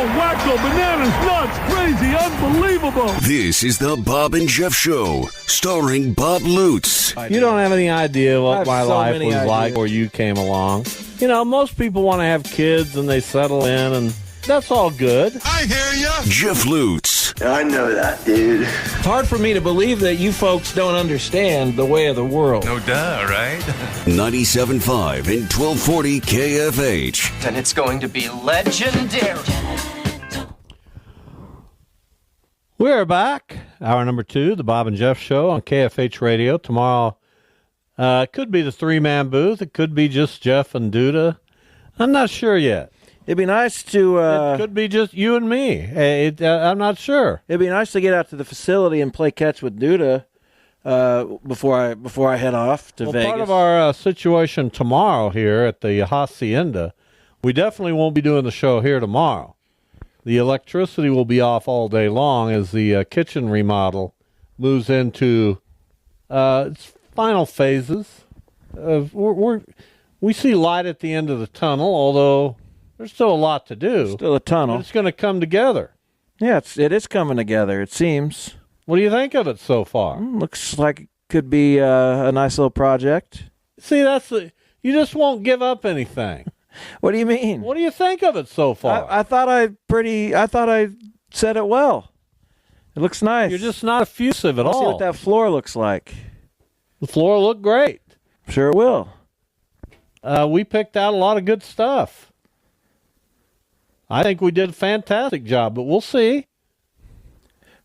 wacko, bananas, nuts, crazy, unbelievable. This is the Bob and Jeff Show, starring Bob Lutz. You don't have any idea what my life was ideas. like before you came along. You know, most people want to have kids and they settle in, and that's all good. I hear ya. Jeff Lutz. I know that, dude. It's hard for me to believe that you folks don't understand the way of the world. No duh, right? 97.5 and 1240 KFH. And it's going to be legendary. We're back. Hour number 2, the Bob and Jeff Show on KFH Radio. Tomorrow, it could be the three-man booth. It could be just Jeff and Duda. I'm not sure yet. It'd be nice to. It could be just you and me. I'm not sure. It'd be nice to get out to the facility and play catch with Duda before I head off to Vegas. Part of our situation tomorrow here at the Hacienda, we definitely won't be doing the show here tomorrow. The electricity will be off all day long as the kitchen remodel moves into its final phases. We see light at the end of the tunnel, although there's still a lot to do. Still a tunnel. But it's going to come together. Yeah, it is coming together, it seems. What do you think of it so far? Looks like it could be a nice little project. See, you just won't give up anything. What do you mean? What do you think of it so far? I thought I said it well. It looks nice. You're just not effusive at all. See what that floor looks like. The floor looked great. Sure it will. We picked out a lot of good stuff. I think we did a fantastic job, but we'll see.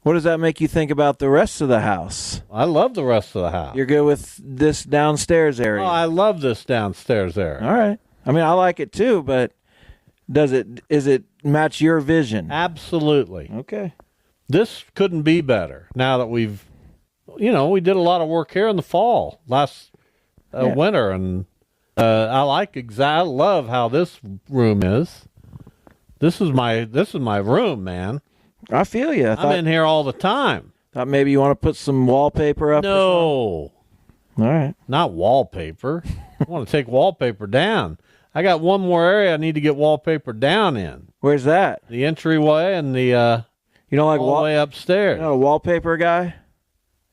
What does that make you think about the rest of the house? I love the rest of the house. You're good with this downstairs area? Oh, I love this downstairs area. All right. I mean, I like it too, but is it match your vision? Absolutely. Okay. This couldn't be better now that we did a lot of work here in the fall, last winter, and I love how this room is. This is my room, man. I feel you. I'm in here all the time. Thought maybe you want to put some wallpaper up. No. All right. Not wallpaper. I want to take wallpaper down. I got one more area I need to get wallpaper down in. Where's that? The entryway and the you don't like all the way upstairs. You're not a wallpaper guy?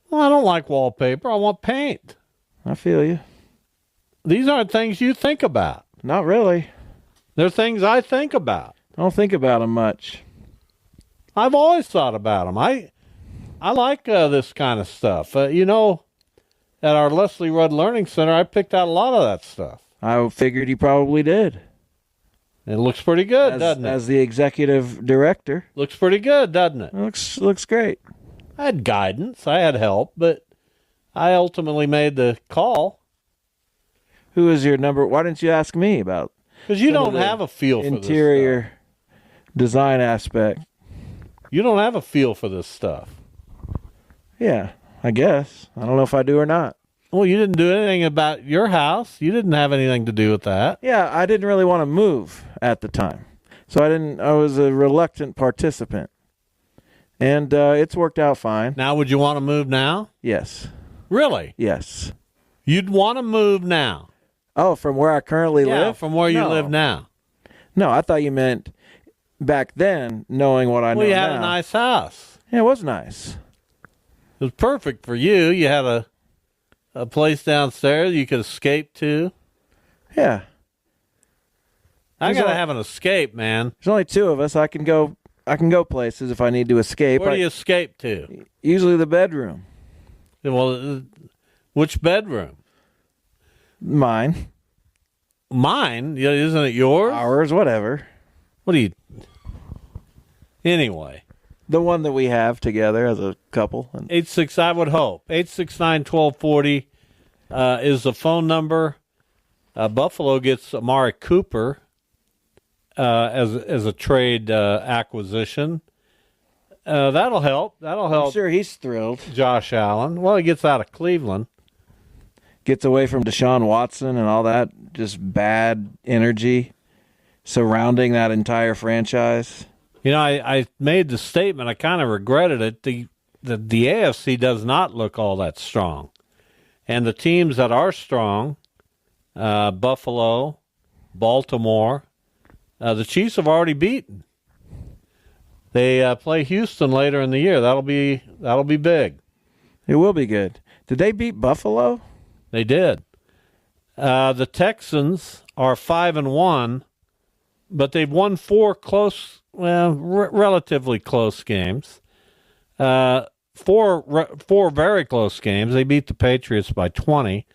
Well, I don't like wallpaper. I want paint. I feel you. These aren't things you think about. Not really. They're things I think about. I don't think about them much. I've always thought about them. I like this kind of stuff. At our Leslie Rudd Learning Center, I picked out a lot of that stuff. I figured you probably did. It looks pretty good, doesn't it? As the executive director. Looks pretty good, doesn't it? Looks great. I had guidance. I had help, but I ultimately made the call. Who is your number? Why didn't you ask me about? Because you don't have a feel for this stuff. Interior design aspect. You don't have a feel for this stuff. Yeah, I guess. I don't know if I do or not. Well, you didn't do anything about your house. You didn't have anything to do with that. Yeah, I didn't really want to move at the time. So I was a reluctant participant. And it's worked out fine. Now, would you want to move now? Yes. Really? Yes. You'd want to move now? Oh, from where I currently live? Yeah, from where you live now. No, I thought you meant back then, knowing what I know now. Well, you had a nice house. Yeah, it was nice. It was perfect for you. You had a place downstairs you could escape to. Yeah. I got to have an escape, man. There's only two of us. I can go places if I need to escape. Where do you escape to? Usually the bedroom. Well, which bedroom? Mine. Mine? Isn't it yours? Ours, whatever. What do you... Anyway. The one that we have together as a couple. 86, I would hope. 869-1240 is the phone number. Buffalo gets Amari Cooper as a trade acquisition. That'll help. I'm sure he's thrilled. Josh Allen. Well, he gets out of Cleveland. Gets away from Deshaun Watson and all that just bad energy surrounding that entire franchise. I made the statement. I kind of regretted it. The AFC does not look all that strong. And the teams that are strong, Buffalo, Baltimore, the Chiefs have already beaten. They play Houston later in the year. That'll be big. It will be good. Did they beat Buffalo? They did. The Texans are 5-1, but they've won 4 close, relatively close games. 4 very close games. They beat the Patriots by 20,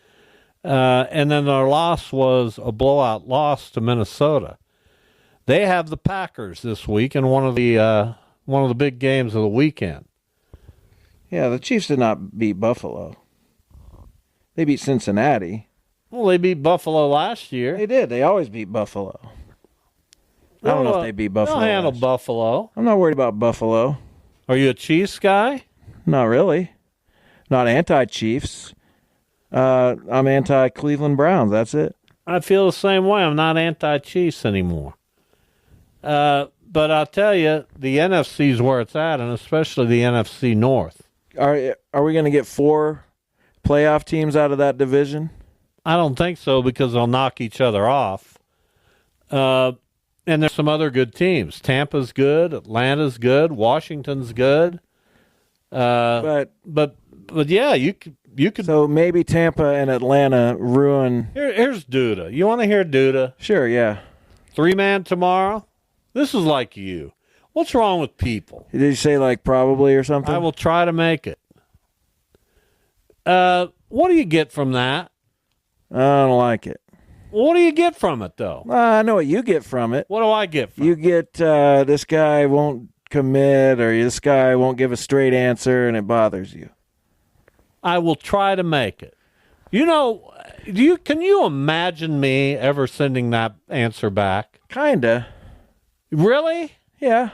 and then their loss was a blowout loss to Minnesota. They have the Packers this week in one of the big games of the weekend. Yeah, the Chiefs did not beat Buffalo. They beat Cincinnati. Well, they beat Buffalo last year. They did. They always beat Buffalo. I don't know if they beat Buffalo. They'll handle last. Buffalo. I'm not worried about Buffalo. Are you a Chiefs guy? Not really. Not anti-Chiefs. I'm anti-Cleveland Browns. That's it. I feel the same way. I'm not anti-Chiefs anymore. But I'll tell you, the NFC's where it's at, and especially the NFC North. Are we going to get 4 playoff teams out of that division? I don't think so because they'll knock each other off. And there's some other good teams. Tampa's good. Atlanta's good. Washington's good. But yeah, you could. So maybe Tampa and Atlanta ruin. Here's Duda. You want to hear Duda? Sure, yeah. 3-man tomorrow. This is like you. What's wrong with people? Did you say like probably or something? I will try to make it. What do you get from that? I don't like it. What do you get from it, though? I know what you get from it. What do I get from it? You get this guy won't commit or this guy won't give a straight answer and it bothers you. I will try to make it. You know, can you imagine me ever sending that answer back? Kinda. Really? Yeah.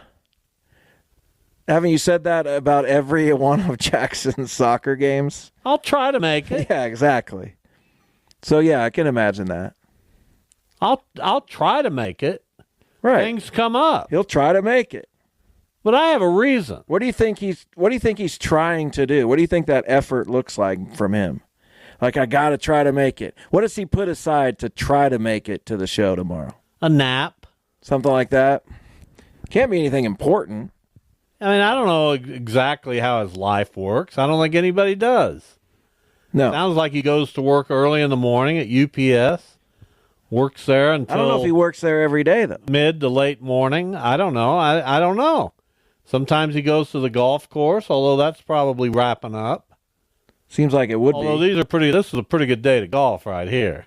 Haven't you said that about every one of Jackson's soccer games? I'll try to make it. Yeah, exactly. So yeah, I can imagine that. I'll try to make it. Right. Things come up. He'll try to make it. But I have a reason. What do you think he's trying to do? What do you think that effort looks like from him? Like, I got to try to make it. What does he put aside to try to make it to the show tomorrow? A nap. Something like that. Can't be anything important. I mean, I don't know exactly how his life works. I don't think anybody does. No. Sounds like he goes to work early in the morning at UPS, works there until I don't know if he works there every day, though. mid to late morning. I don't know. I don't know. Sometimes he goes to the golf course, although that's probably wrapping up. Seems like it would Although be. this is a pretty good day to golf right here.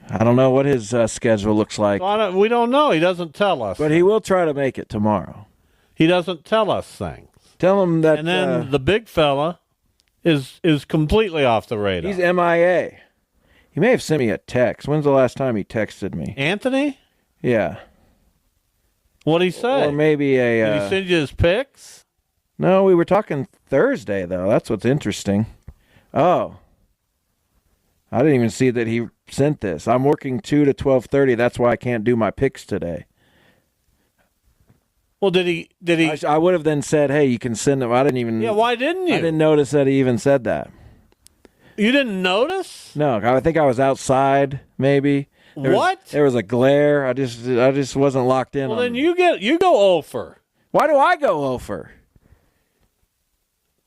I don't know what his schedule looks like, So we don't know. He doesn't tell us. but he will try to make it tomorrow. He doesn't tell us things. Tell him that And then the big fella is completely off the radar. he's MIA. He may have sent me a text. When's the last time he texted me? Anthony? Yeah. What'd he say? Or maybe Did he a... send you his pics? No, we were talking Thursday, though. That's what's interesting. Oh. I didn't even see that he sent this. I'm working 2 to 12:30. That's why I can't do my picks today. Well, did he? I would have then said, hey, you can send them. I didn't even... Yeah, why didn't you? I didn't notice that he even said that. You didn't notice? No, I think I was outside, maybe. What? There was a glare. I just wasn't locked in Well, on then you go over. Why do I go over?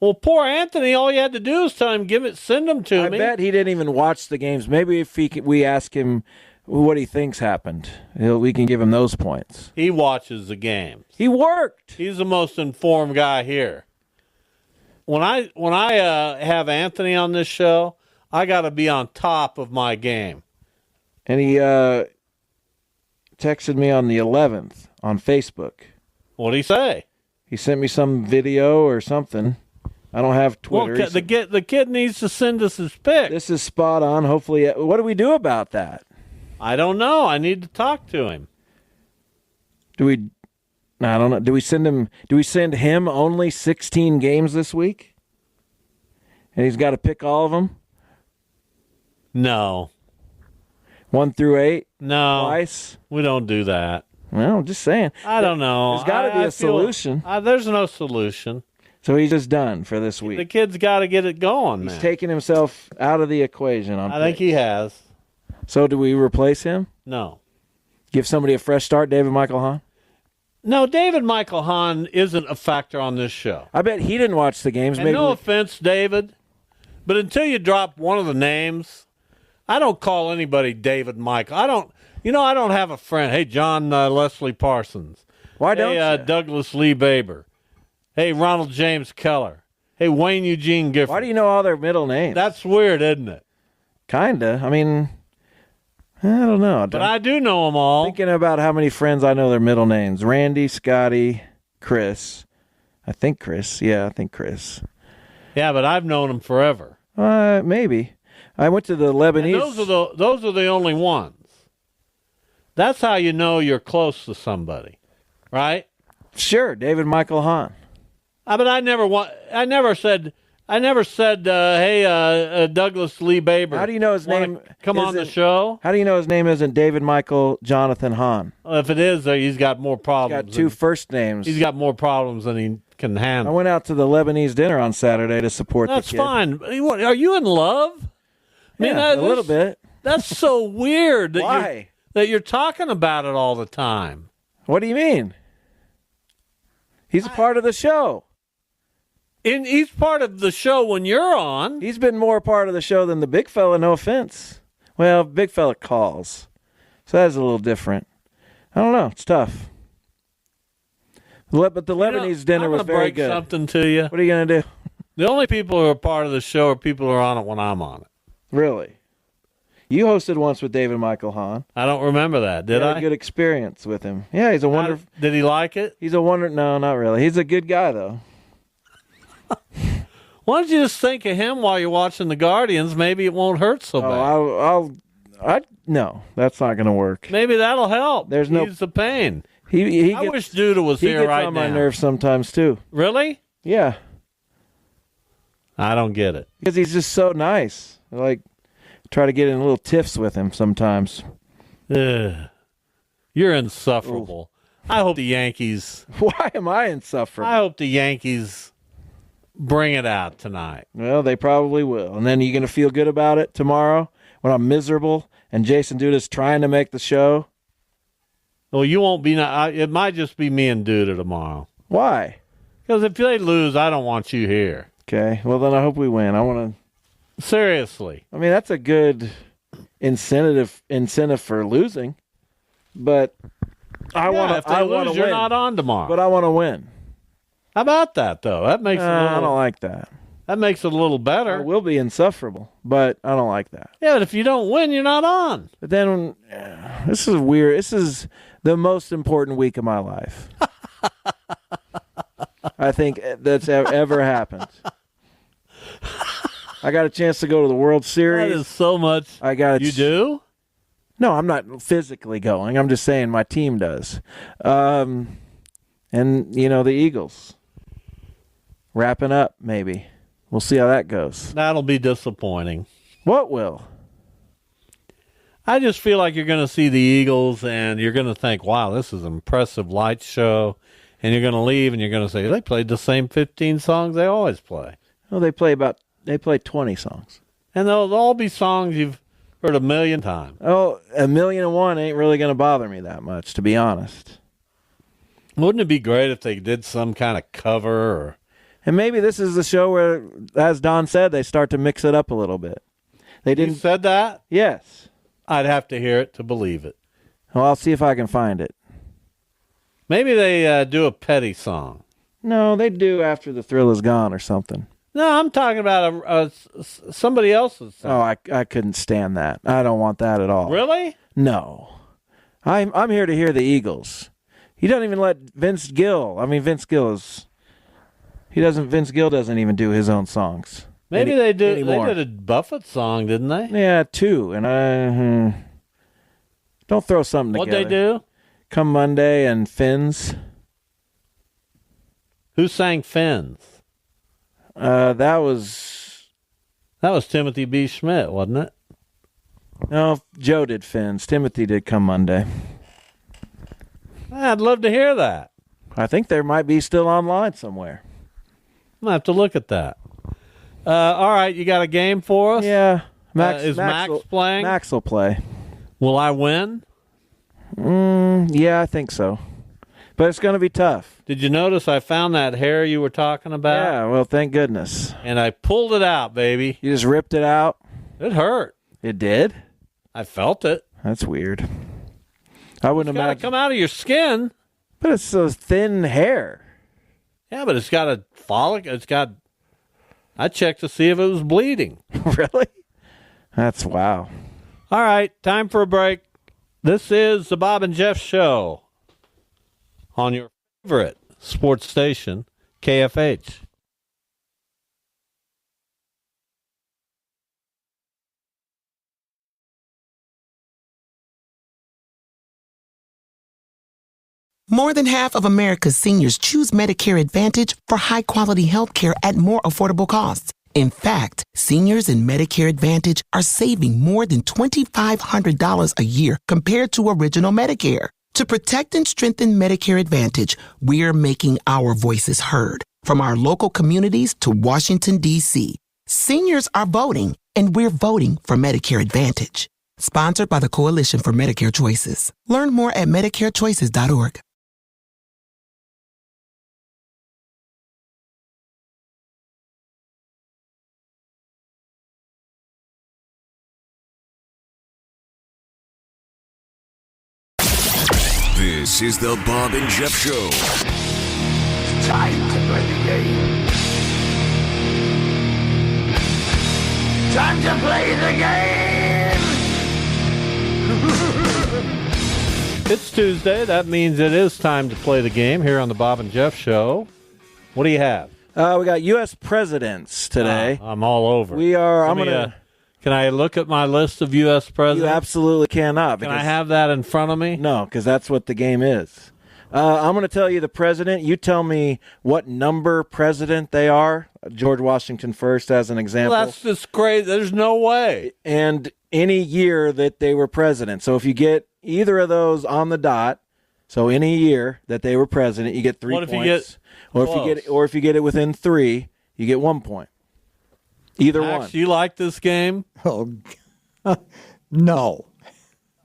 Well, poor Anthony, all you had to do is tell him, send them to I me. bet he didn't even watch the games. Maybe if we ask him what he thinks happened, we can give him those points. He watches the games. He worked. He's the most informed guy here. When I have Anthony on this show, I got to be on top of my game. And he texted me on the 11th on Facebook. What'd he say? He sent me some video or something. I don't have Twitter. Well, the kid needs to send us his pic. This is spot on. Hopefully, what do we do about that? I don't know. I need to talk to him. I don't know. Do we send him only 16 games this week? And he's got to pick all of them? No. 1 through 8? No. Twice? We don't do that. Well, I'm just saying. I don't know. There's got to be a solution. There's no solution. So he's just done for this The week. kid's got to get it going, He's man. taking himself out of the equation. I think he has. So do we replace him? No. Give somebody a fresh start, David Michael Hahn? No, David Michael Hahn isn't a factor on this show. I bet he didn't watch the games. And Maybe no offense, David, but until you drop one of the names, I don't call anybody David Michael. I don't have a friend. Hey, John Leslie Parsons. Why don't Hey, you? Douglas Lee Baber. Hey, Ronald James Keller. Hey, Wayne Eugene Gifford. Why do you know all their middle names? That's weird, isn't it? Kinda. I mean, I don't know. But I do know them all. Thinking about how many friends I know their middle names: Randy, Scotty, Chris. I think Chris. Yeah, I think Chris. Yeah, but I've known them forever. Maybe. I went to the Lebanese. And those are the only ones. That's how you know you're close to somebody, right? Sure, David Michael Hahn. But I never said, hey, Douglas Lee Baber. How do you know his name? Come on the show. How do you know his name isn't David Michael Jonathan Hahn? Well, if it is, he's got more He's problems. got two first names. He's got more problems than he can I handle. went out to the Lebanese dinner on Saturday to support That's the kid. fine. Are you in love? I mean, Yeah, a little bit. That's so weird that Why? you're talking about it all the time. What do you mean? He's a part of the show. And he's part of the show when you're on. He's been more part of the show than the big fella, no offense. Well, big fella calls. So that's a little different. I don't know. It's tough. But the Lebanese dinner I'm was gonna very break good. something to you. What are you going to do? The only people who are part of the show are people who are on it when I'm on it. Really? You hosted once with David Michael Hahn. I don't remember that. Did You had I? a good experience with him. Yeah, he's a wonderful. Did he like it? He's a wonder. No, not really. He's a good guy though. Why don't you just think of him while you're watching the Guardians? Maybe it won't hurt so bad. No, that's not going to work. Maybe that'll help. There's no- Ease the pain. He I gets, wish Duda was he here gets right on now. my nerves sometimes too. Really? Yeah, I don't get it. because he's just so nice. Like, try to get in little tiffs with him sometimes. Ugh. You're insufferable. I hope the Yankees. Why am I insufferable? I hope the Yankees bring it out tonight. Well, they probably will. And then you're going to feel good about it tomorrow when I'm miserable and Jason Duda's trying to make the show. Well, you won't be. It might just be me and Duda tomorrow. Why? Because if they lose, I don't want you here. Okay. Well, then I hope we win. I want to. Seriously. I mean, that's a good incentive for losing, but I want If to. they I lose, want to you're win. not on tomorrow. But I want to win. How about that, though? That makes it a I little, don't like that. that makes it a little I better. will be insufferable, but I don't like that. Yeah, but if you don't win, you're not on. But then this is weird. This is the most important week of my life. I think that's ever happened. I got a chance to go to the World That Series. is so much. I got You do? No, I'm not physically going. I'm just saying my team does. And the Eagles wrapping up. Maybe we'll see how that goes. That'll be disappointing. What will? I just feel like you're going to see the Eagles and you're going to think, wow, this is an impressive light show. And you're going to leave and you're going to say, they played the same 15 songs they always play. Well, they play 20 songs. And they'll all be songs you've heard a million times. Oh, 1,000,001 ain't really going to bother me that much, to be honest. Wouldn't it be great if they did some kind of cover? Or And maybe this is the show where, as Don said, they start to mix it up a little bit. They you didn't. said that? Yes. I'd have to hear it to believe it. Well, I'll see if I can find it. Maybe they do a Petty song. No, they do after the thrill is gone or something. No, I'm talking about somebody else's song. Oh, I couldn't stand that. I don't want that at all. Really? No. I'm here to hear the Eagles. He doesn't even let Vince Gill. I mean, Vince Gill doesn't even do his own songs. Maybe they do. Anymore. They did a Buffett song, didn't they? Yeah, 2. And don't throw something What'd together. they do? Come Monday and Fins. Who sang Fins? That was Timothy B. Schmidt, wasn't it? no. Joe did Fins. Timothy did Come Monday. I'd love to hear that. I think there might be still online somewhere. I'm going to have to look at that. All right, you got a game for us? Yeah. Is Max will, playing? Max will play. Will I win? Yeah, I think so. But it's going to be tough. Did you notice I found that hair you were talking about? Yeah, well, thank goodness. And I pulled it out, baby. You just ripped it out? It hurt. It did? I felt it. That's weird. I wouldn't It's got to imagine. come out of your skin. But it's so thin hair. Yeah, but it's got a follicle. I checked to see if it was bleeding. Really? That's wow. All right, time for a break. This is the Bob and Jeff Show on your favorite sports station, KFH. More than half of America's seniors choose Medicare Advantage for high-quality health care at more affordable costs. In fact, seniors in Medicare Advantage are saving more than $2,500 a year compared to original Medicare. To protect and strengthen Medicare Advantage, we're making our voices heard. From our local communities to Washington, D.C., seniors are voting, and we're voting for Medicare Advantage. Sponsored by the Coalition for Medicare Choices. Learn more at MedicareChoices.org. This is the Bob and Jeff Show. Time to play the game. Time to play the game. It's Tuesday. That means it is time to play the game here on the Bob and Jeff Show. What do you have? We got U.S. presidents today. I'm all over. We are. I'm gonna. Can I look at my list of U.S. presidents? You absolutely cannot. Can I have that in front of me? No, because that's what the game is. I'm going to tell you the president. You tell me what number president they are. George Washington first, as an example. Well, that's just crazy. There's no way. And any year that they were president. So if you get either of those on the dot, so any year that they were president, you get 3 What if points. you get or if you get it within 3, you get 1 point. Either Max, one. you like this game? Oh, no.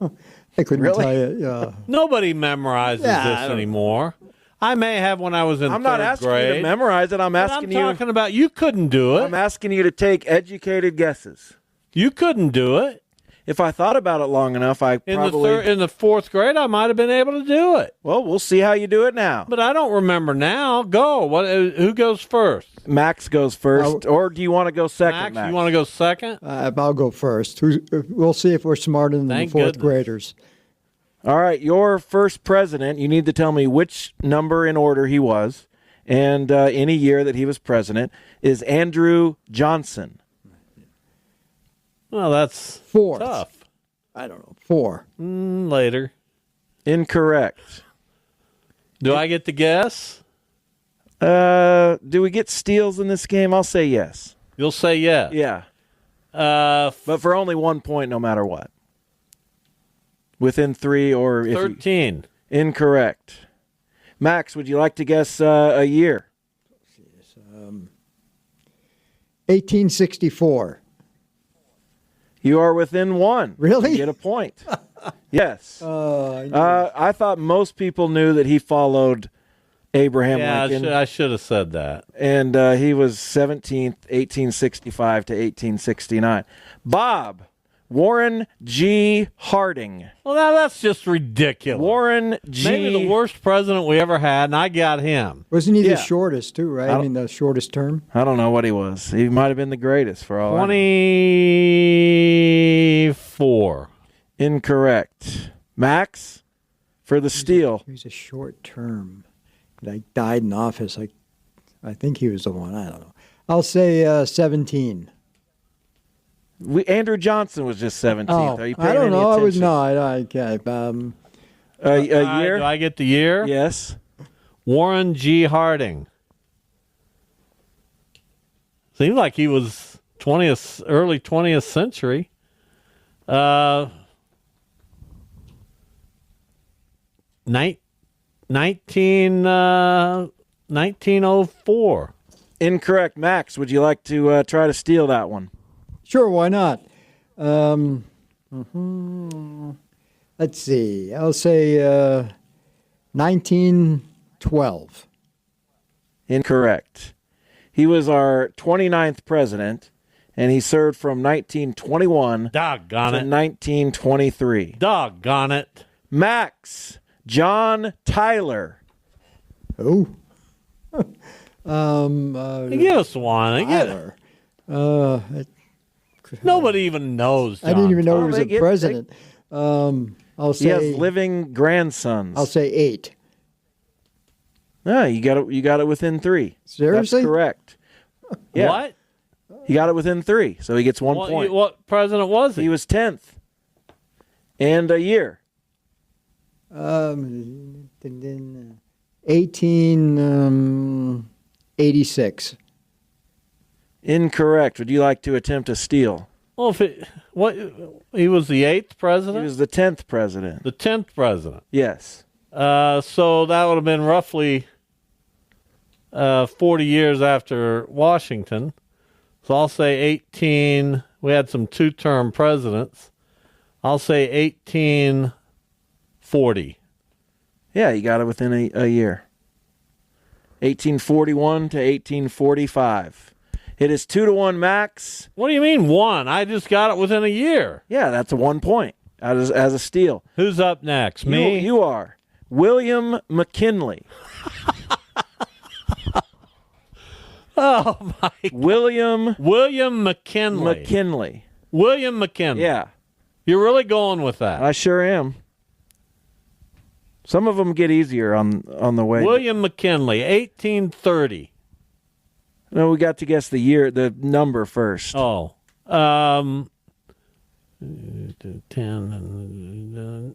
I couldn't Really? tell you. Nobody memorizes Yeah, I this don't- anymore. I may have when I was in I'm third not asking grade. you to memorize it. I'm But asking I'm talking about you couldn't do it. I'm asking you to take educated guesses. You couldn't do it. If I thought about it long enough, I In probably. in the fourth grade, I might have been able to do it. Well, we'll see how you do it now. But I don't remember now. Go. What? Who goes first? Max goes first, or do you want to go second, Max, you want to go second? I'll go first. We'll see if we're smarter than Thank the fourth goodness. graders. All right, your first president, you need to tell me which number in order he was, and any year that he was president, is Andrew Johnson. Well, that's Fourth. tough. I don't know. 4. Later. Incorrect. Do I get to guess? Do we get steals in this game? I'll say yes. You'll say yes. Yeah, But but for only 1 point no matter what. Within 3 or if you, 13. incorrect. Max, would you like to guess a year? 1864. You are within 1. Really? You get a point. Yes. I I thought most people knew that he followed Abraham Yeah, Lincoln, I should have said that. and he was 17th, 1865 to 1869. Bob, Warren G. Harding. Well, now that's just ridiculous. Warren G. Maybe the worst president we ever had, and I got him. Wasn't he Yeah. the shortest, too, right? I mean, the shortest term? I don't know what he was. He might have been the greatest for all I know. 24. Incorrect. Max, for the steal. He was a short term. Like, died in office. I think he was the one. I don't know. I'll say 17. Andrew Johnson was just 17th. Are you paying I don't any know. I was attention? not. Okay. A year? Do I get the year? Yes. Warren G. Harding. Seems like he was early 20th century. 1904. Incorrect. Max, would you like to try to steal that one? Sure, why not? Let's see. I'll say 19. 12. Incorrect. He was our 29th president, and he served from 1921 Doggone to it. 1923. Doggone it. Max, John Tyler. Oh. Give us one. Tyler. Nobody even knows. I didn't even know he John was they a get- president. I'll He has say living grandsons. I'll say 8. No, you got it. You got it within 3. Seriously? That's correct. Yeah, What? he got it within 3, so he gets 1 point. What president was he? He was 10th, and a year. 1886. Incorrect. Would you like to attempt a steal? Well, he was the 8th He president? was the 10th president. The 10th president. Yes. So that would have been roughly 40 years after Washington. So I'll say 18. We had some two-term presidents. I'll say 1840. Yeah, you got it within a year. 1841 to 1845. It is 2-1 Max. What do you mean one? I just got it within a year. Yeah, that's a 1 point as a steal. Who's up next? Me? You are. William McKinley. Oh, my. William William McKinley. McKinley. William McKinley. Yeah, You're really going with that. I sure am. Some of them get easier on the way. William McKinley, 1830. No, we got to guess the year, the number first. Oh. 10,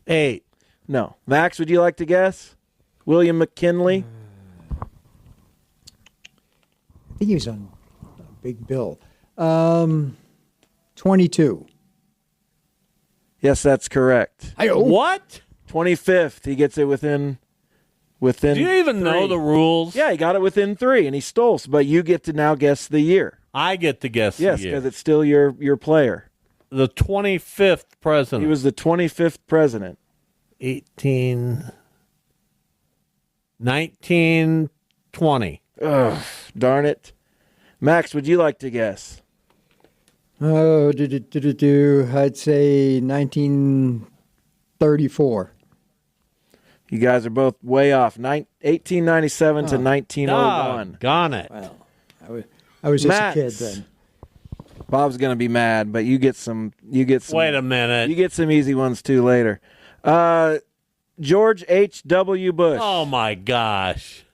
8. No. Max, would you like to guess? William McKinley? I think he was on a big bill. 22. Yes, that's correct. What? 25th. He gets it within. Do Do you even know the rules? Yeah, he got it within 3, and he stole. But you get to now guess the year. I get to guess Yes, the year. because it's still your player. The 25th president. He was the 25th president. 1920. Ugh, darn it. Max, would you like to guess? Oh, I'd say 1934. You guys are both way off. 1897 to 1901. Doggone it. Well, I was just Max. a kid then. Bob's gonna be mad, but you get some. Wait a minute. You get some easy ones too later. George H.W. Bush. Oh, my gosh.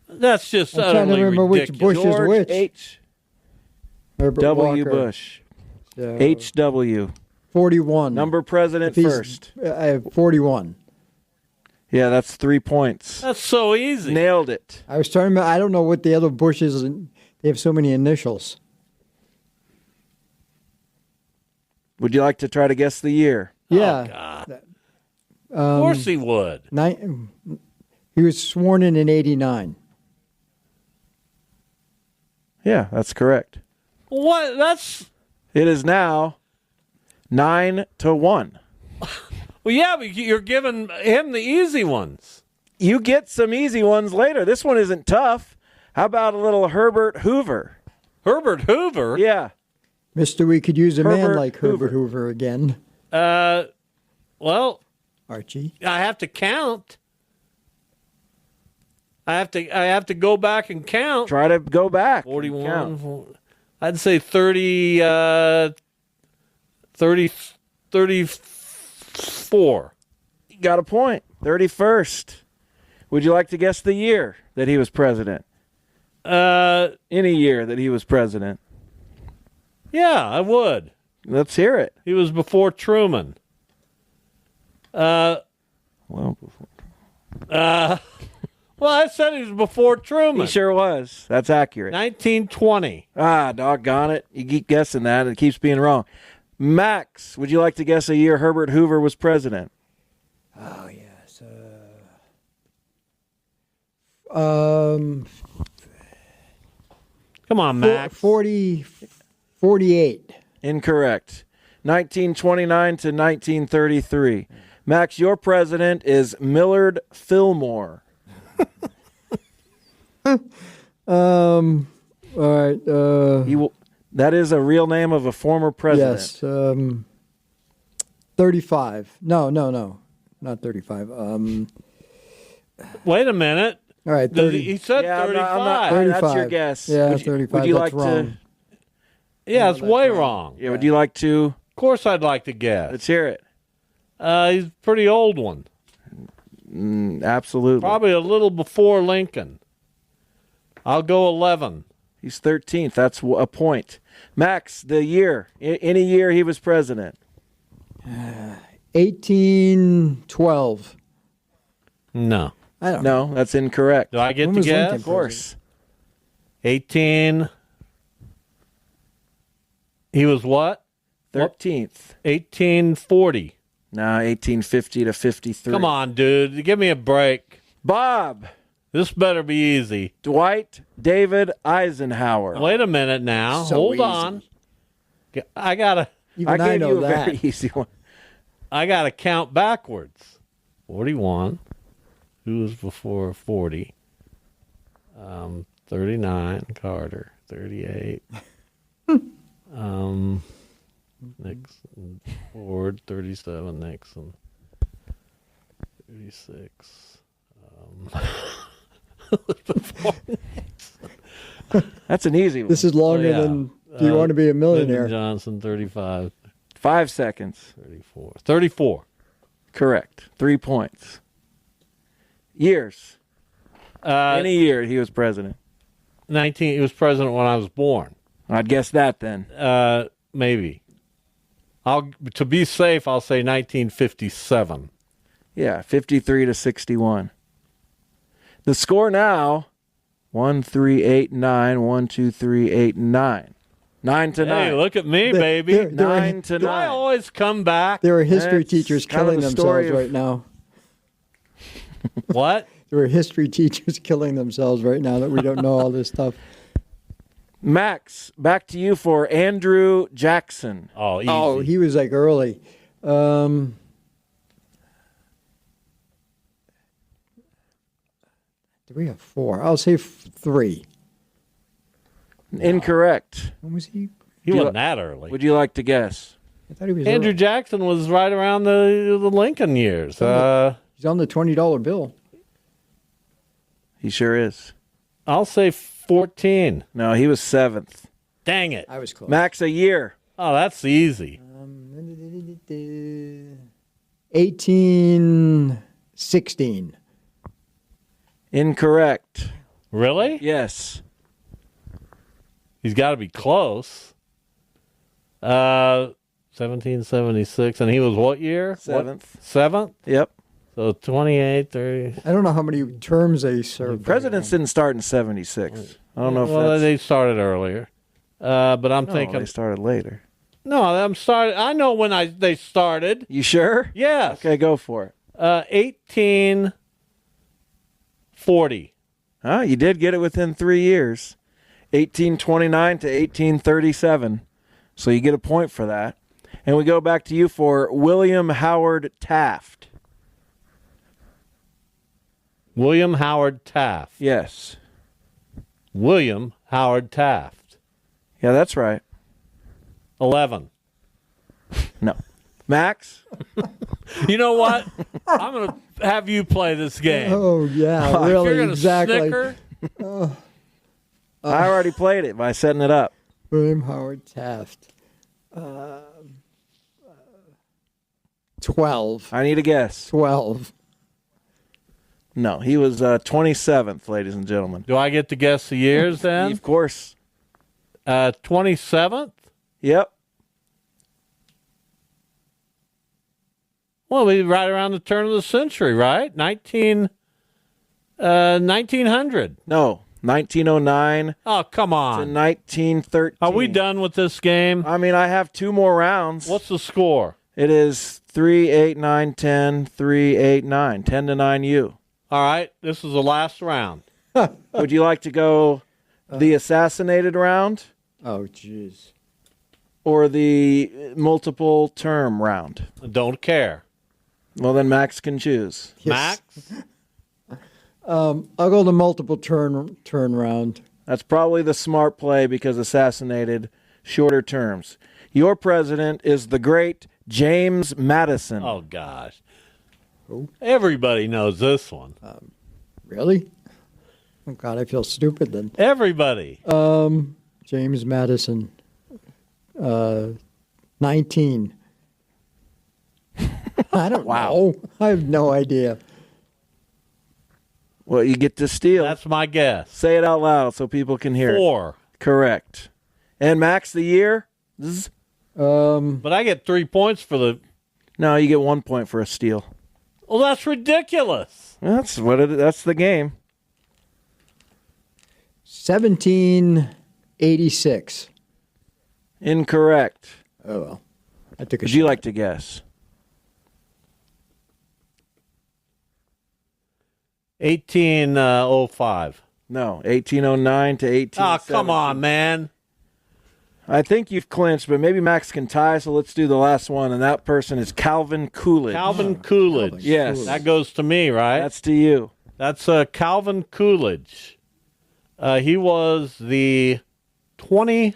That's just I'm trying to utterly remember which ridiculous. Bush is George which. H. Herbert W. Walker. Bush. So, H.W. 41. Number president If he's- first. I have 41. Yeah, that's 3 points. That's so easy. Nailed it. I was trying to. I don't know what the other Bushes. They have so many initials. Would you like to try to guess the year? Yeah. God. Of course he would. He was sworn in 89. Yeah, that's correct. What? That's... It is now 9-1. Well, yeah, but you're giving him the easy ones. You get some easy ones later. This one isn't tough. How about a little Herbert Hoover? Herbert Hoover? Yeah. Mister, we could use a man Herbert like Herbert Hoover again. Well, Archie. I have to count. I have to go back and count. Try to go back. 41. Count. I'd say 30, 34. You got a point. 31st. Would you like to guess the year that he was president? Any year that he was president. Yeah, I would. Let's hear it. He was before Truman. Well, Well, I said he was before Truman. he sure was. That's accurate. 1920. Ah, doggone it. You keep guessing that. It keeps being wrong. Max, would you like to guess a year Herbert Hoover was president? Oh, yes. Come on, Max. 48. Incorrect. 1929 to 1933. Max, your president is Millard Fillmore. All right. That is a real name of a former president. Yes. 35. No. Not 35. Wait a minute. All right. 30. He said Yeah, 35. 35. That's your guess. Yeah, Would you- 35. Would you That's like wrong. to? Yeah, it's way wrong. Yeah. Would you like to? Of course, I'd like to guess. Let's hear it. He's a pretty old one. Absolutely. Probably a little before Lincoln. I'll go 11. He's 13th. That's a point. Max, the year. Any year he was president. 1812. No. I don't know. No, that's incorrect. Do I get When to was guess? Lincoln Of course. 18. He was what? 13th. 1840. No, 1850 to 53. Come on, dude. Give me a break. Bob. This better be easy. Dwight David Eisenhower. Wait a minute now. So Hold easy. on. I gotta Even I gave know you a that. very easy one. count backwards. 41. Who was before 40? 39. Carter. 38. Nixon. Ford. 37. Nixon. 36. That's an easy one. This is longer yeah. than Do You Want to Be a Millionaire? Lyndon Johnson. 35. 5 seconds. 34. 34. Correct. 3 points. Years. Any year he was president. 19. He was president when I was born. I'd guess that then. Maybe. To be safe, I'll say 1957. Yeah, 53 to 61. The score now, 1, 3, 8, 9. 1, 2, 3, 8, 9. 9 to 9. Hey, look at me, baby. There- 9 to Do 9. I always come back? There are history That's teachers kind of killing the story themselves of- right now. What? There are history teachers killing themselves right now that we don't know all this stuff. Max, back to you for Andrew Jackson. Oh, easy. Oh, he was like early. Do we have 4? I'll say 3. Incorrect. When was he? he wasn't that early. Would you like to guess? I thought he was Andrew early. Jackson was right around the Lincoln years. He's on the $20 bill. He sure is. I'll say 14. No, he was 7th. Dang it. I was close. Max, a year. Oh, that's easy. 1816. Incorrect. Really? Yes. He's got to be close. 1776. And he was what year? 7th. 7th? Yep. So 28, 30. I don't know how many terms they served. Presidents didn't start in 76. I don't know if Well, that's... they started earlier. But I'm No, thinking. they started later. No, I know when they started. You sure? Yes. Okay, go for it. 1840. Huh? You did get it within 3 years. 1829 to 1837. So you get a point for that. And we go back to you for William Howard Taft. William Howard Taft. Yes. William Howard Taft. Yeah, that's right. 11. No. Max? You know what? I'm going to have you play this game. Oh, yeah, If really, you're gonna exactly. snicker, I already played it by setting it up. William Howard Taft. 12. I need a guess. 12. No, he was 27th, ladies and gentlemen. do I get to guess the years then? Of course. 27th? Yep. Well, we right around the turn of the century, right? 1900. No, 1909 Oh, come to on. 1913. Are we done with this game? I mean, I have 2 more rounds. What's the score? It is 3, 8, 9, 10, 3, 8, 9. 10 to 9 you. All right, this is the last round. Would you like to go the assassinated round Oh, jeez. or the multiple term round? Don't care. Well, then Max can choose. Max? I'll go the multiple turnaround. That's probably the smart play because assassinated shorter terms. Your president is the great James Madison. Oh, gosh. Everybody knows this one. Really? Oh, God, I feel stupid then. Everybody. James Madison. 19. I don't know. I have no idea. Well, you get to steal. That's my guess. Say it out loud so people can hear it. 4. Correct. And Max, the year? Zzz. But I get 3 points for the... No, you get 1 point for a steal. Well, that's ridiculous. That's that's the game. 1786. Incorrect. Oh, well. I took a Would you shot. like to guess? 1805. No, 1809 to 1870. Oh, come on, man. I think you've clinched, but maybe Max can tie, so let's do the last one, and that person is Calvin Coolidge. Calvin Coolidge. Yes. That goes to me, right? That's to you. That's Calvin Coolidge. He was the 22nd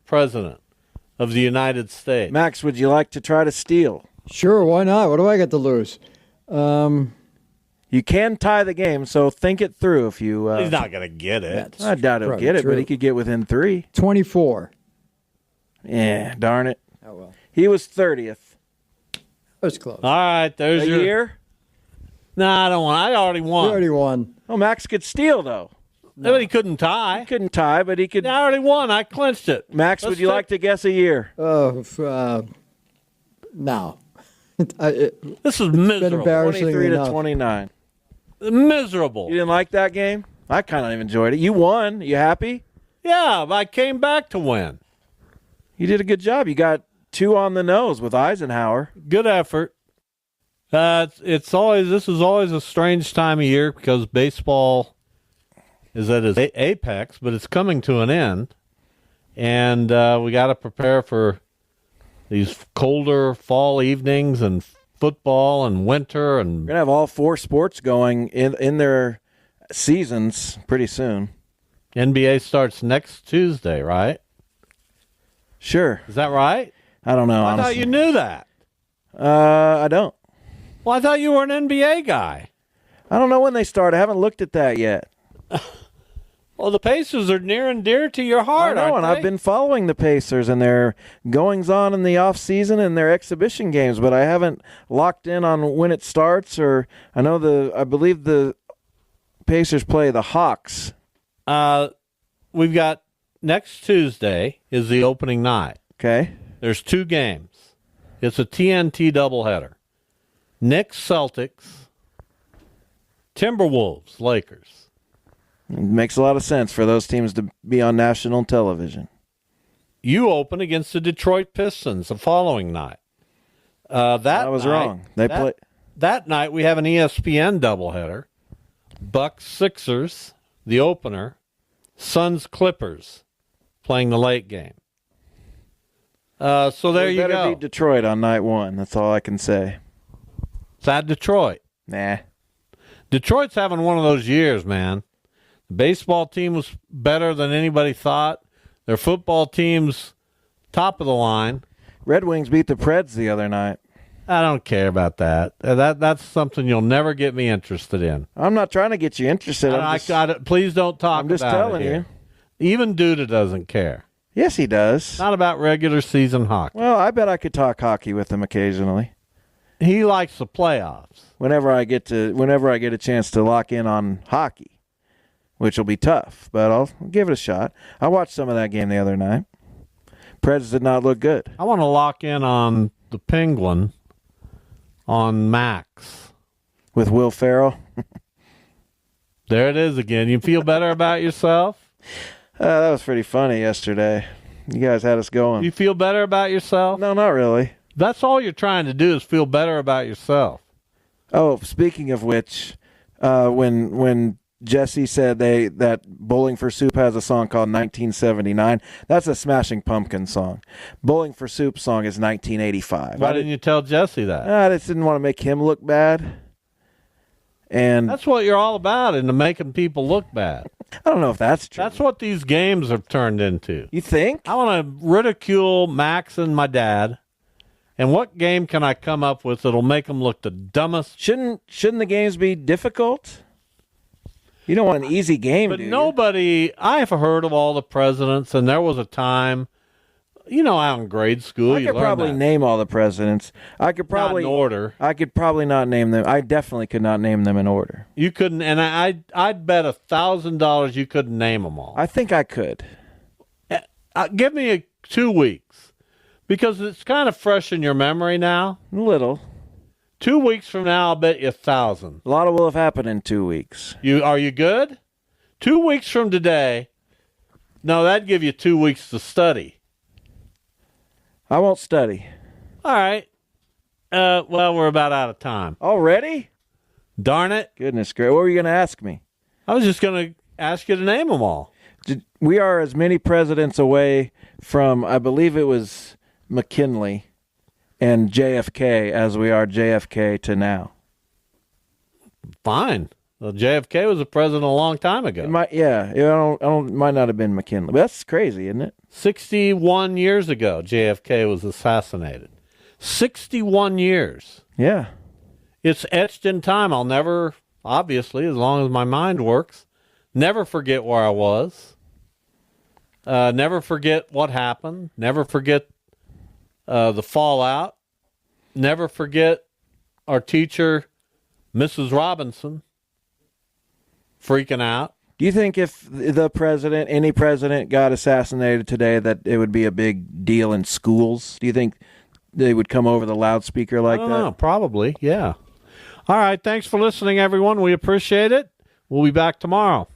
president of the United States. Max, would you like to try to steal? Sure, why not? What do I get to lose? You can tie the game, so think it through if you... He's not going to get it. That's I doubt he'll probably get it, true. but he could get within 3. 24. Yeah, darn it. Oh, well. He was 30th. That was close. All right, there's A your... year? No, I don't want. I already You won. already won. Oh, Max could steal, though. But he couldn't tie. Couldn't tie, but he could... I already won. I clinched it. Max, Let's would you take- like to guess a year? No. This is been miserable. embarrassing 23 to enough. 29. Miserable. You didn't like that game? I kind of enjoyed it. You won. You happy? Yeah, but I came back to win. You did a good job. You got 2 on the nose with Eisenhower. Good effort. This is always a strange time of year because baseball is at its apex, but it's coming to an end, and we got to prepare for these colder fall evenings and football and winter and We're going to have all 4 sports going in their seasons pretty soon. NBA starts next Tuesday, right? Sure. Is that right? I don't know, I honestly. thought you knew that. I don't. Well, I thought you were an NBA guy. I don't know when they start. I haven't looked at that yet. Well, the Pacers are near and dear to your heart, I know, and aren't I've they? been following the Pacers and their goings-on in the off-season and their exhibition games, but I haven't locked in on when it starts. Or I believe the Pacers play the Hawks. We've got next Tuesday is the opening night. Okay. There's 2 games. It's a TNT doubleheader. Knicks, Celtics, Timberwolves, Lakers. It makes a lot of sense for those teams to be on national television. You open against the Detroit Pistons the following night. I was wrong. That night we have an ESPN doubleheader. Bucks, Sixers, the opener. Suns, Clippers, playing the late game. So there you better go. beat Detroit on night 1. That's all I can say. It's at Detroit. Nah. Detroit's having one of those years, man. The baseball team was better than anybody thought. Their football team's top of the line. Red Wings beat the Preds the other night. I don't care about that. That's something you'll never get me interested in. I'm not trying to get you interested. Please don't talk I'm just about telling it you. here. Even Duda doesn't care. Yes, he does. Not about regular season hockey. Well, I bet I could talk hockey with him occasionally. He likes the playoffs. Whenever I get a chance to lock in on hockey, which will be tough, but I'll give it a shot. I watched some of that game the other night. Preds did not look good. I want to lock in on the Penguin on Max. With Will Ferrell. There it is again. You feel better about yourself? That was pretty funny yesterday. You guys had us going. You feel better about yourself? No, not really. That's all you're trying to do is feel better about yourself. Oh, speaking of which, when Jesse said that Bowling for Soup has a song called 1979. That's a Smashing Pumpkins song. Bowling for Soup song is 1985. Why didn't you tell Jesse that? I just didn't want to make him look bad. And That's what you're all about, into making people look bad. I don't know if that's true. That's what these games have turned into. You think? I want to ridicule Max and my dad. And what game can I come up with that'll make them look the dumbest? Shouldn't the games be difficult? You don't want an easy game, But do you? nobody, I've heard of all the presidents, and there was a time, out in grade school, I you could learn probably that. name all the presidents. I could probably Not in order. I could probably not name them. I definitely could not name them in order. You couldn't, and I'd bet $1,000 you couldn't name them all. I think I could. Give me 2 weeks, because it's kind of fresh in your memory now. A little. 2 weeks from now, I'll bet you 1,000. A lot will have happened in 2 weeks. Are you good? 2 weeks from today. No, that'd give you 2 weeks to study. I won't study. All right. Well, we're about out of time. Already? Darn it. Goodness gracious. What were you going to ask me? I was just going to ask you to name them all. We are as many presidents away from, I believe it was McKinley and JFK as we are JFK to now. Fine. Well, JFK was a president a long time ago. It might, yeah. It might not have been McKinley. But that's crazy, isn't it? 61 years ago, JFK was assassinated. 61 years. Yeah. It's etched in time. I'll never, obviously, as long as my mind works, never forget where I was. Never forget what happened. Never forget the fallout. Never forget our teacher, Mrs. Robinson, freaking out. Do you think if any president got assassinated today that it would be a big deal in schools? Do you think they would come over the loudspeaker like I don't that? know, probably, yeah. All right, thanks for listening, everyone. We appreciate it. We'll be back tomorrow.